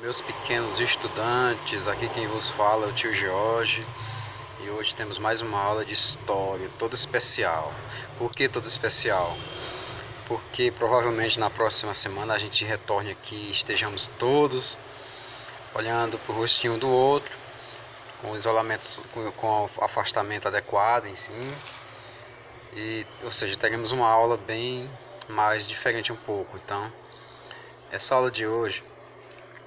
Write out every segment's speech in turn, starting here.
Meus pequenos estudantes, aqui quem vos fala é o tio Jorge e hoje temos mais uma aula de história, toda especial. Por que toda especial? Porque provavelmente na próxima semana a gente retorne aqui e estejamos todos olhando para o rostinho do outro, com isolamento, com afastamento adequado, enfim. Ou seja, teremos uma aula bem mais diferente um pouco. Então, essa aula de hoje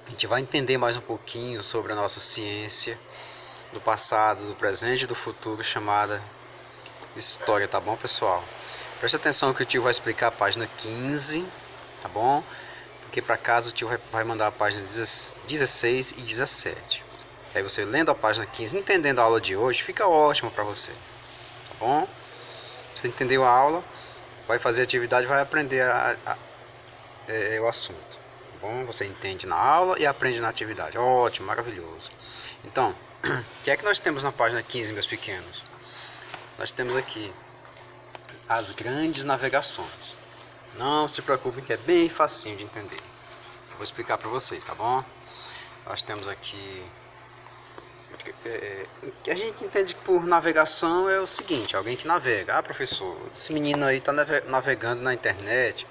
a gente vai entender mais um pouquinho sobre a nossa ciência do passado, do presente e do futuro, chamada história, tá bom, pessoal? Preste atenção que o tio vai explicar a página 15, tá bom? Porque para casa o tio vai mandar a página 16 e 17. Aí você lendo a página 15, entendendo a aula de hoje, fica ótimo para você, tá bom? Você entendeu a aula, vai fazer a atividade, vai aprender o assunto. Bom, você entende na aula e aprende na atividade. Ótimo, maravilhoso. Então, o que é que nós temos na página 15, meus pequenos? Nós temos aqui as grandes navegações. Não se preocupem que é bem facinho de entender. Vou explicar para vocês, tá bom? Nós temos aqui... o que a gente entende por navegação é o seguinte: alguém que navega. Ah, professor, esse menino aí está navegando na internet,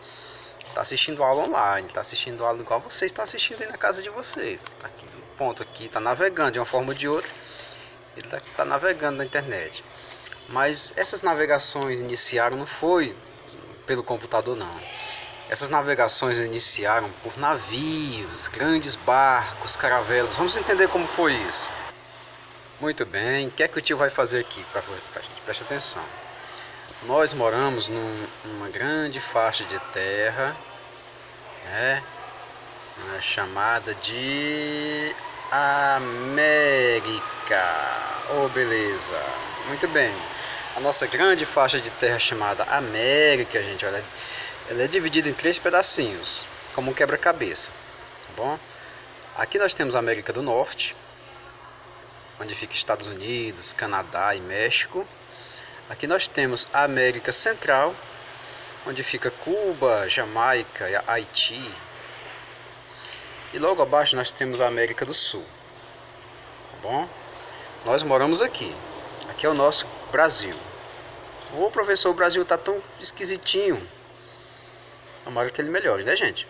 está assistindo aula online, está assistindo aula igual vocês estão assistindo aí na casa de vocês. Tá aqui, no ponto aqui, está navegando de uma forma ou de outra, ele está navegando na internet. Mas essas navegações iniciaram não foi pelo computador, não. Essas navegações iniciaram por navios, grandes barcos, caravelas. Vamos entender como foi isso. Muito bem, o que é que o tio vai fazer aqui para a gente? Preste atenção. Nós moramos numa grande faixa de terra, chamada de América. Oh, beleza. Muito bem. A nossa grande faixa de terra chamada América, gente, olha, ela é dividida em 3 pedacinhos, como um quebra-cabeça, tá bom? Aqui nós temos a América do Norte, onde fica Estados Unidos, Canadá e México. Aqui nós temos a América Central, onde fica Cuba, Jamaica e Haiti. E logo abaixo nós temos a América do Sul, tá bom? Nós moramos aqui. Aqui é o nosso Brasil. Ô professor, o Brasil tá tão esquisitinho. Tomara que ele melhore, né, gente?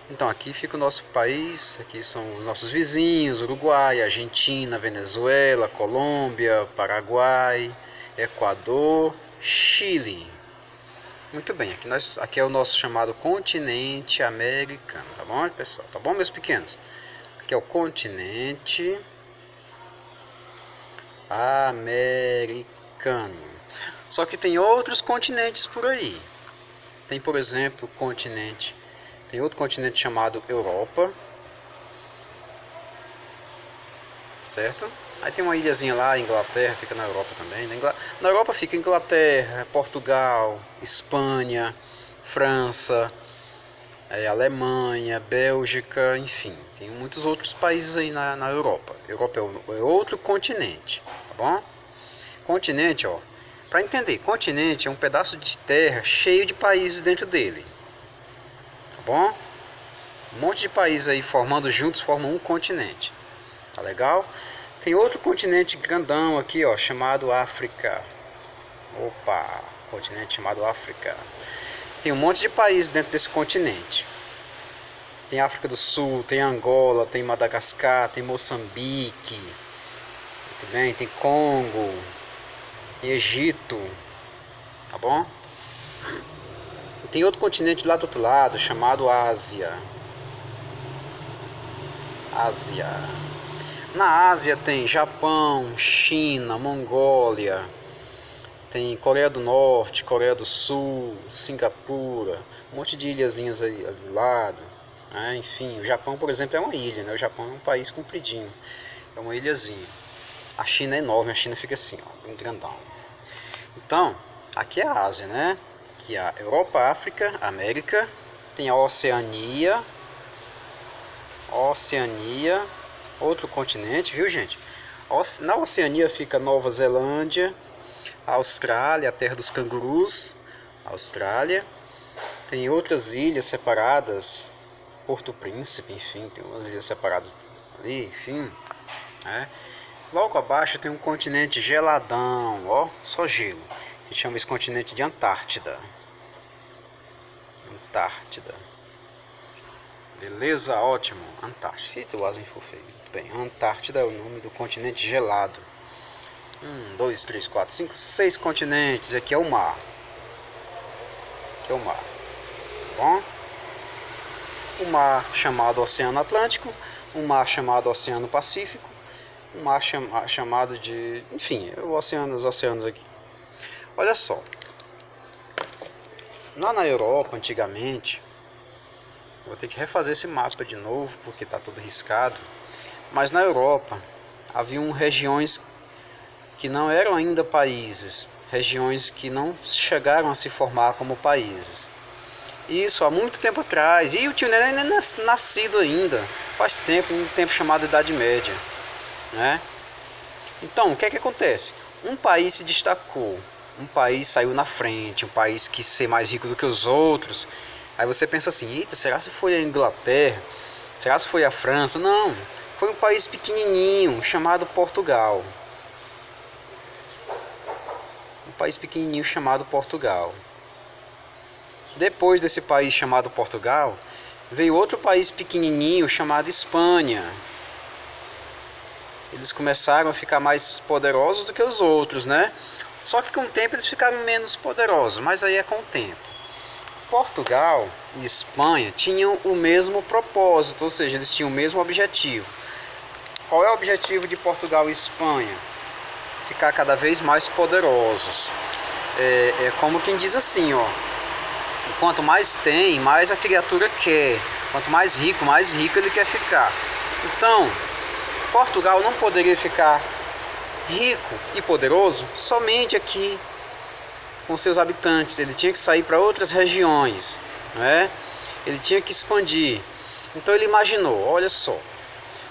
Então aqui fica o nosso país, aqui são os nossos vizinhos: Uruguai, Argentina, Venezuela, Colômbia, Paraguai, Equador, Chile. Muito bem, aqui é o nosso chamado continente americano, tá bom, pessoal? Tá bom, meus pequenos? Aqui é o continente americano. Só que tem outros continentes por aí. Tem, por exemplo, tem outro continente chamado Europa, certo? Aí tem uma ilhazinha lá, Inglaterra, fica na Europa também. Na Europa fica Inglaterra, Portugal, Espanha, França, Alemanha, Bélgica, enfim. Tem muitos outros países aí na Europa. Europa é outro continente, tá bom? Continente, ó. Para entender, continente é um pedaço de terra cheio de países dentro dele, tá bom? Um monte de países aí formando juntos formam um continente, tá legal? Tem outro continente grandão aqui, ó, chamado África. Opa, continente chamado África. Tem um monte de países dentro desse continente. Tem África do Sul, tem Angola, tem Madagascar, tem Moçambique. Muito bem, tem Congo, tem Egito, tá bom? Tem outro continente lá do outro lado, chamado Ásia. Na Ásia tem Japão, China, Mongólia, tem Coreia do Norte, Coreia do Sul, Singapura, um monte de ilhazinhas aí do lado. Enfim, o Japão, por exemplo, é uma ilha, né? O Japão é um país compridinho, é uma ilhazinha. A China é enorme, a China fica assim, ó, bem grandão. Então, aqui é a Ásia, né? Aqui é a Europa, África, América, tem a Oceania, outro continente, viu, gente? Na Oceania fica Nova Zelândia, Austrália, a terra dos cangurus, Austrália. Tem outras ilhas separadas Porto Príncipe, enfim, tem umas ilhas separadas ali, enfim, né? Logo abaixo tem um continente geladão, ó, só gelo. A gente chama esse continente de Antártida. Antártida. Beleza, ótimo. Antártida. Eita, o asno for feio. Muito bem. Antártida é o nome do continente gelado. 1, 2, 3, 4, 5, 6 continentes. Aqui é o mar. Aqui é o mar. Tá bom? O mar chamado Oceano Atlântico. Um mar chamado Oceano Pacífico. Um mar chamado de... Enfim, os oceanos aqui. Olha só. Lá na Europa, antigamente... Vou ter que refazer esse mapa de novo, porque está todo riscado. Mas na Europa, haviam regiões que não eram ainda países. Regiões que não chegaram a se formar como países. Isso há muito tempo atrás. E o tio Neném nem é nascido ainda. Faz tempo, um tempo chamado Idade Média, né? Então, o que é que acontece? Um país se destacou, um país saiu na frente, um país quis ser mais rico do que os outros. Aí você pensa assim, eita, será se foi a Inglaterra? Será se foi a França? Não, foi um país pequenininho chamado Portugal. Um país pequenininho chamado Portugal. Depois desse país chamado Portugal, veio outro país pequenininho chamado Espanha. Eles começaram a ficar mais poderosos do que os outros, né? Só que com o tempo eles ficaram menos poderosos, mas aí é com o tempo. Portugal e Espanha tinham o mesmo propósito, ou seja, eles tinham o mesmo objetivo. Qual é o objetivo de Portugal e Espanha? Ficar cada vez mais poderosos. É como quem diz assim, ó. Quanto mais tem, mais a criatura quer. Quanto mais rico ele quer ficar. Então, Portugal não poderia ficar rico e poderoso somente aqui com seus habitantes. Ele tinha que sair para outras regiões, não é? Ele tinha que expandir. Então ele imaginou, olha só,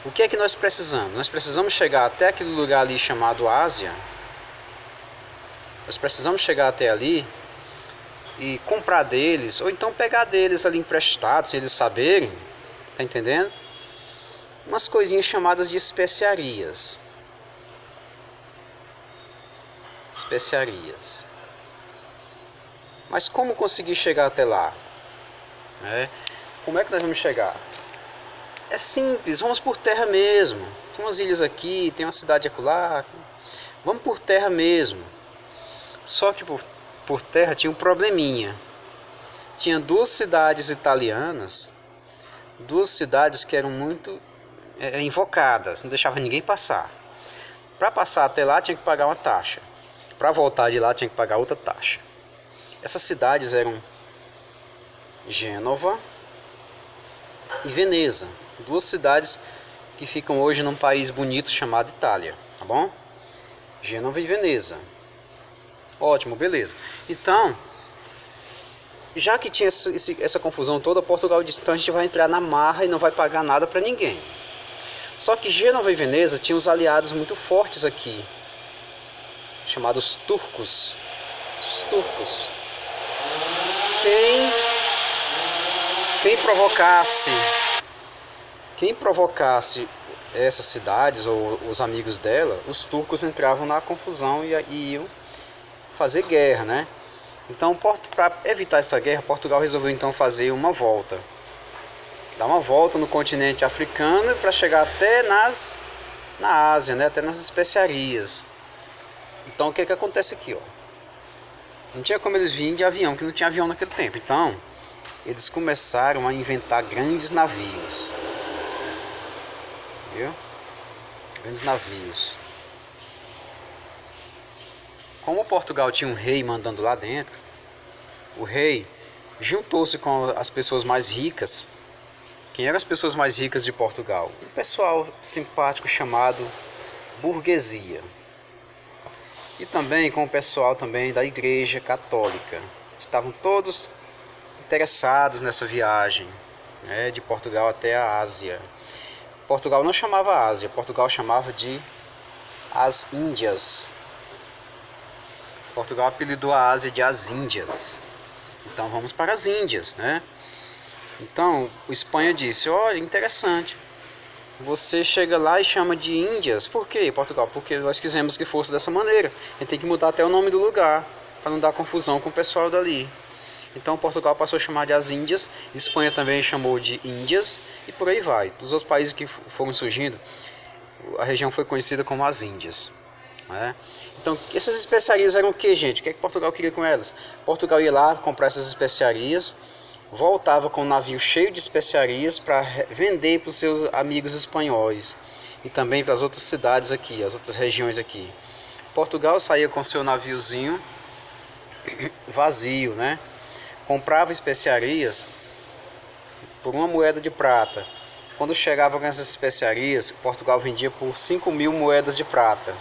o que é que nós precisamos? Nós precisamos chegar até aquele lugar ali chamado Ásia. Nós precisamos chegar até ali e comprar deles, ou então pegar deles ali emprestados, sem eles saberem, tá entendendo? Umas coisinhas chamadas de especiarias. Especiarias. Mas como conseguir chegar até lá? Como é que nós vamos chegar? É simples, vamos por terra mesmo. Tem umas ilhas aqui, tem uma cidade acolá. Vamos por terra mesmo. Só que por terra tinha um probleminha. Tinha duas cidades italianas, duas cidades que eram muito invocadas, não deixava ninguém passar. Para passar até lá tinha que pagar uma taxa. Para voltar de lá tinha que pagar outra taxa. Essas cidades eram Gênova e Veneza, duas cidades que ficam hoje num país bonito chamado Itália, tá bom? Gênova e Veneza. Ótimo, beleza. Então, já que tinha essa confusão toda, Portugal disse, então a gente vai entrar na marra e não vai pagar nada para ninguém. Só que Gênova e Veneza tinham uns aliados muito fortes aqui, chamados turcos. Os turcos. Quem provocasse essas cidades ou os amigos dela, os turcos entravam na confusão e iam fazer guerra, né? Então, para evitar essa guerra, Portugal resolveu então fazer uma volta. Dar uma volta no continente africano para chegar até na Ásia, né? Até nas especiarias. Então, o que que acontece aqui, ó? Não tinha como eles virem de avião, que não tinha avião naquele tempo. Então, eles começaram a inventar grandes navios. Viu? Grandes navios. Como Portugal tinha um rei mandando lá dentro, o rei juntou-se com as pessoas mais ricas. Quem eram as pessoas mais ricas de Portugal? Um pessoal simpático chamado burguesia. E também com o pessoal também da Igreja Católica. Estavam todos interessados nessa viagem, né, de Portugal até a Ásia. Portugal não chamava Ásia, Portugal chamava de as Índias. Portugal apelidou a Ásia de as Índias. Então vamos para as Índias, né? Então, a Espanha disse: olha, interessante. Você chega lá e chama de Índias. Por quê, Portugal? Porque nós quisemos que fosse dessa maneira. A gente tem que mudar até o nome do lugar, para não dar confusão com o pessoal dali. Então Portugal passou a chamar de as Índias, Espanha também chamou de Índias, e por aí vai. Dos outros países que foram surgindo, a região foi conhecida como as Índias, né? Então, essas especiarias eram o que, gente? O que é que Portugal queria com elas? Portugal ia lá comprar essas especiarias, voltava com um navio cheio de especiarias para vender para os seus amigos espanhóis e também para as outras cidades aqui, as outras regiões aqui. Portugal saía com seu naviozinho vazio, né? Comprava especiarias por uma moeda de prata. Quando chegava com essas especiarias, Portugal vendia por 5.000 moedas de prata.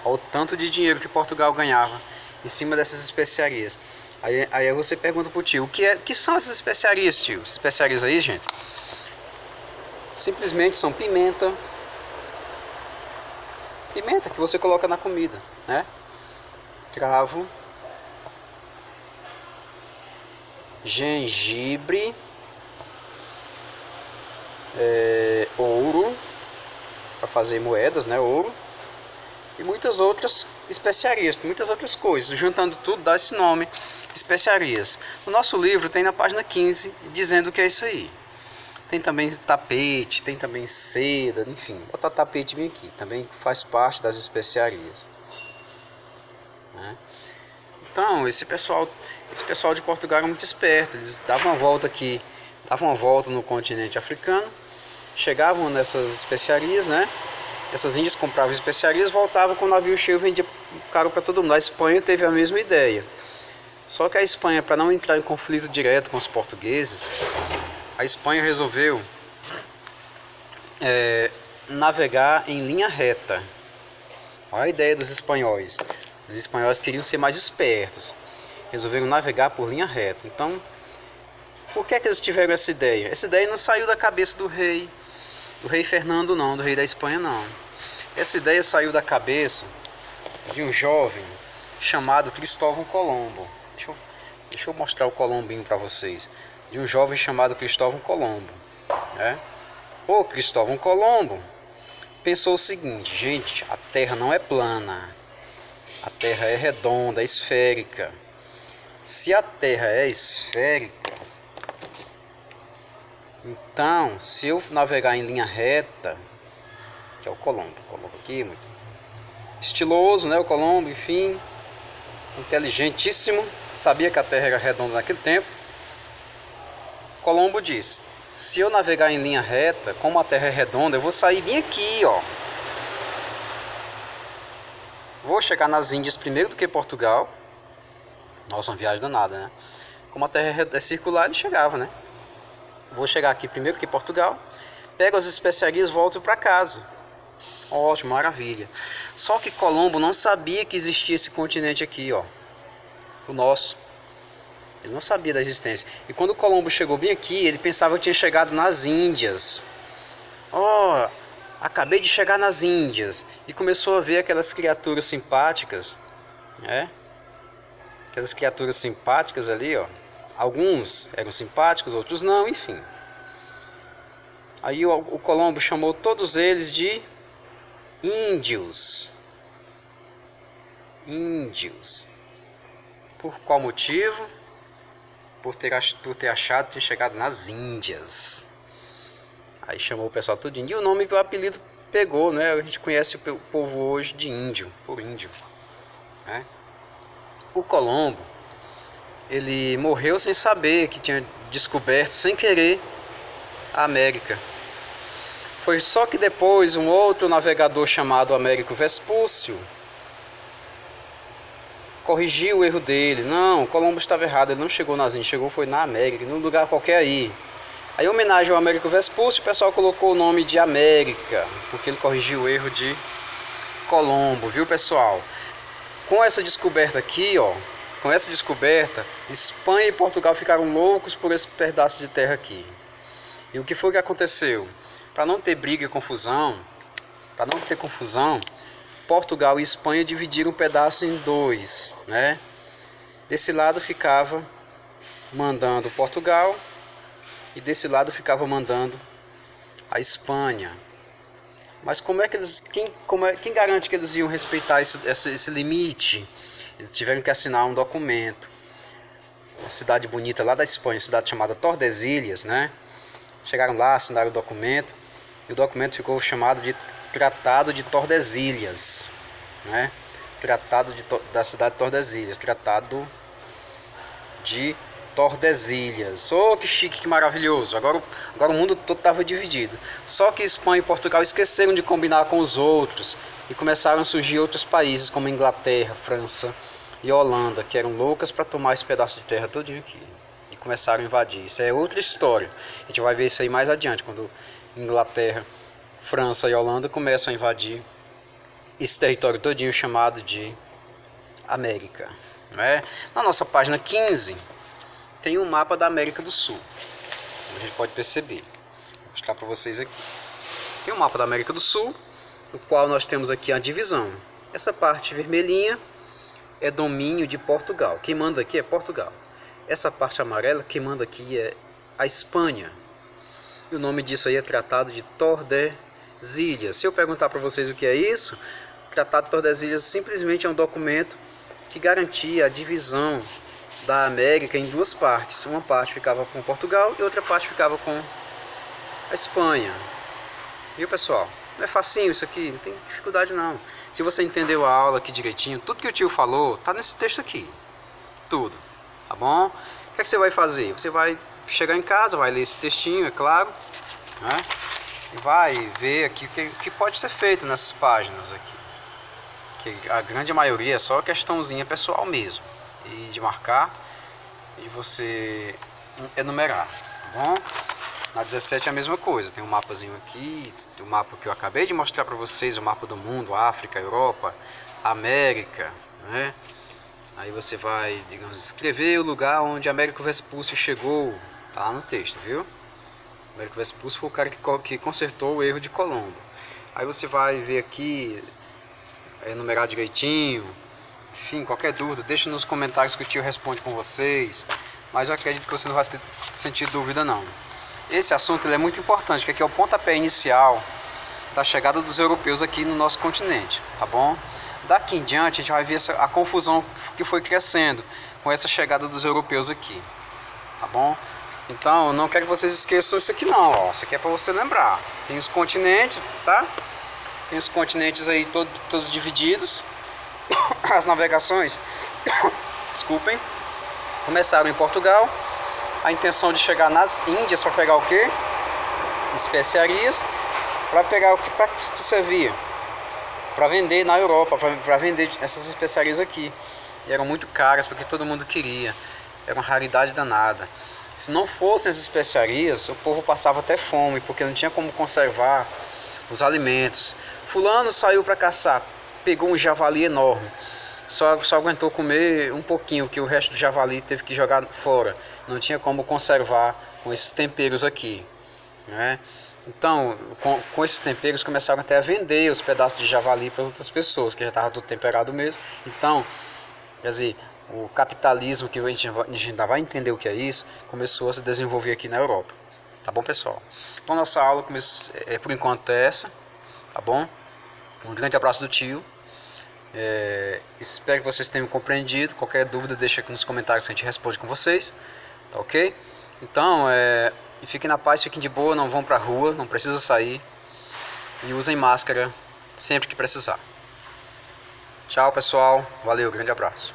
Olha o tanto de dinheiro que Portugal ganhava em cima dessas especiarias. Aí você pergunta pro tio: o que são essas especiarias, tio? Essas especiarias aí, gente, simplesmente são pimenta. Pimenta que você coloca na comida, né? Cravo, gengibre, ouro, para fazer moedas, né? Ouro. E muitas outras especiarias, muitas outras coisas. Juntando tudo dá esse nome, especiarias. O nosso livro tem na página 15 dizendo o que é isso aí. Tem também tapete, tem também seda, enfim. Botar tapete bem aqui, também faz parte das especiarias, né? Então, esse pessoal de Portugal era muito esperto. Eles davam uma volta aqui, davam uma volta no continente africano, chegavam nessas especiarias, né? Essas índias compravam especiarias, voltavam com o navio cheio e vendia caro para todo mundo. A Espanha teve a mesma ideia. Só que a Espanha, para não entrar em conflito direto com os portugueses, a Espanha resolveu navegar em linha reta. Olha a ideia dos espanhóis. Os espanhóis queriam ser mais espertos. Resolveram navegar por linha reta. Então, por que eles tiveram essa ideia? Essa ideia não saiu da cabeça do rei Fernando não, do rei da Espanha não. Essa ideia saiu da cabeça de um jovem chamado Cristóvão Colombo. Deixa eu mostrar o Colombinho para vocês. De um jovem chamado Cristóvão Colombo, né? O Cristóvão Colombo pensou o seguinte: gente, a Terra não é plana, a Terra é redonda, é esférica. Se a Terra é esférica, então, se eu navegar em linha reta, que é o Colombo aqui, muito estiloso, né? O Colombo, enfim, inteligentíssimo, sabia que a Terra era redonda naquele tempo. Colombo disse: se eu navegar em linha reta, como a Terra é redonda, eu vou sair bem aqui, ó. Vou chegar nas Índias primeiro do que Portugal. Nossa, uma viagem danada, né? Como a Terra é circular, ele chegava, né? Vou chegar aqui primeiro que Portugal, pego as especiarias e volto para casa. Ótimo, maravilha. Só que Colombo não sabia que existia esse continente aqui, ó, o nosso. Ele não sabia da existência. E quando Colombo chegou bem aqui, ele pensava que tinha chegado nas Índias. Ó, acabei de chegar nas Índias. E começou a ver aquelas criaturas simpáticas, né? Aquelas criaturas simpáticas ali, ó. Alguns eram simpáticos, outros não, enfim. Aí o Colombo chamou todos eles de índios. Índios. Por qual motivo? Por ter achado que tinha chegado nas Índias. Aí chamou o pessoal todo de índio. E o nome, o apelido pegou, né? A gente conhece o povo hoje de índio, por índio, né? O Colombo, ele morreu sem saber que tinha descoberto, sem querer, a América. Foi só que depois um outro navegador chamado Américo Vespúcio corrigiu o erro dele. Não, Colombo estava errado, ele não chegou nas Índias, foi na América, num lugar qualquer aí. Aí, em homenagem ao Américo Vespúcio, o pessoal colocou o nome de América, porque ele corrigiu o erro de Colombo, viu, pessoal? Com essa descoberta aqui, ó, com essa descoberta, Espanha e Portugal ficaram loucos por esse pedaço de terra aqui. E o que foi que aconteceu? Para não ter briga e confusão, Portugal e Espanha dividiram um pedaço em dois, né? Desse lado ficava mandando Portugal e desse lado ficava mandando a Espanha. Mas como é que eles, quem garante que eles iam respeitar esse limite? Eles tiveram que assinar um documento. Uma cidade bonita lá da Espanha, cidade chamada Tordesilhas, né? Chegaram lá, assinaram o documento, e o documento ficou chamado de Tratado de Tordesilhas, né? Tratado da cidade de Tordesilhas, Tratado de Tordesilhas. Oh, que chique, que maravilhoso. Agora o mundo todo estava dividido. Só que Espanha e Portugal esqueceram de combinar com os outros e começaram a surgir outros países como Inglaterra, França e Holanda, que eram loucas para tomar esse pedaço de terra todinho aqui. E começaram a invadir. Isso é outra história. A gente vai ver isso aí mais adiante, quando Inglaterra, França e Holanda começam a invadir esse território todinho chamado de América. Né? Na nossa página 15 tem um mapa da América do Sul. A gente pode perceber. Vou mostrar para vocês aqui. Tem um mapa da América do Sul, no qual nós temos aqui a divisão. Essa parte vermelhinha é domínio de Portugal. Quem manda aqui é Portugal. Essa parte amarela, quem manda aqui é a Espanha. E o nome disso aí é Tratado de Tordesilhas. Se eu perguntar para vocês o que é isso, Tratado de Tordesilhas simplesmente é um documento que garantia a divisão da América em duas partes. Uma parte ficava com Portugal e outra parte ficava com a Espanha. Viu, pessoal? Não é facinho isso aqui, não tem dificuldade não. Se você entendeu a aula aqui direitinho, tudo que o tio falou tá nesse texto aqui. Tudo, tá bom? O que é que você vai fazer? Você vai chegar em casa, vai ler esse textinho, é claro, né? E vai ver aqui o que pode ser feito nessas páginas aqui. Que a grande maioria é só questãozinha pessoal mesmo. E de marcar e você enumerar, tá bom? Na 17 é a mesma coisa, tem um mapazinho aqui, o mapa que eu acabei de mostrar para vocês, o mapa do mundo, África, Europa, América, né? Aí você vai, digamos, escrever o lugar onde Américo Vespúcio chegou, tá lá no texto, viu? Américo Vespúcio foi o cara que consertou o erro de Colombo. Aí você vai ver aqui, enumerar direitinho. Enfim, qualquer dúvida, deixa nos comentários que o tio responde com vocês. Mas eu acredito que você não vai sentir dúvida não. Esse assunto ele é muito importante, que aqui é o pontapé inicial da chegada dos europeus aqui no nosso continente, tá bom? Daqui em diante a gente vai ver a confusão que foi crescendo com essa chegada dos europeus aqui, tá bom? Então, eu não quero que vocês esqueçam isso aqui não, ó. Isso aqui é para você lembrar. Tem os continentes, tá? Tem os continentes aí todos divididos. As navegações, desculpem, começaram em Portugal. A intenção de chegar nas Índias para pegar o que? Especiarias. Para pegar o que para servir? Para vender na Europa, para vender essas especiarias aqui. E eram muito caras porque todo mundo queria. Era uma raridade danada. Se não fossem as especiarias, o povo passava até fome, porque não tinha como conservar os alimentos. Fulano saiu para caçar, pegou um javali enorme. Só aguentou comer um pouquinho, que o resto do javali teve que jogar fora. Não tinha como conservar com esses temperos aqui, né? Então, com esses temperos começaram até a vender os pedaços de javali para outras pessoas, que já estava tudo temperado mesmo. Então, quer dizer, o capitalismo, que a gente ainda vai entender o que é isso, começou a se desenvolver aqui na Europa. Tá bom, pessoal? Então, nossa aula, por enquanto, é essa. Tá bom? Um grande abraço do tio. Espero que vocês tenham compreendido. Qualquer dúvida deixa aqui nos comentários que a gente responde com vocês, tá ok? Então, fiquem na paz, fiquem de boa, não vão pra rua, não precisa sair. E usem máscara sempre que precisar. Tchau, pessoal, valeu, grande abraço.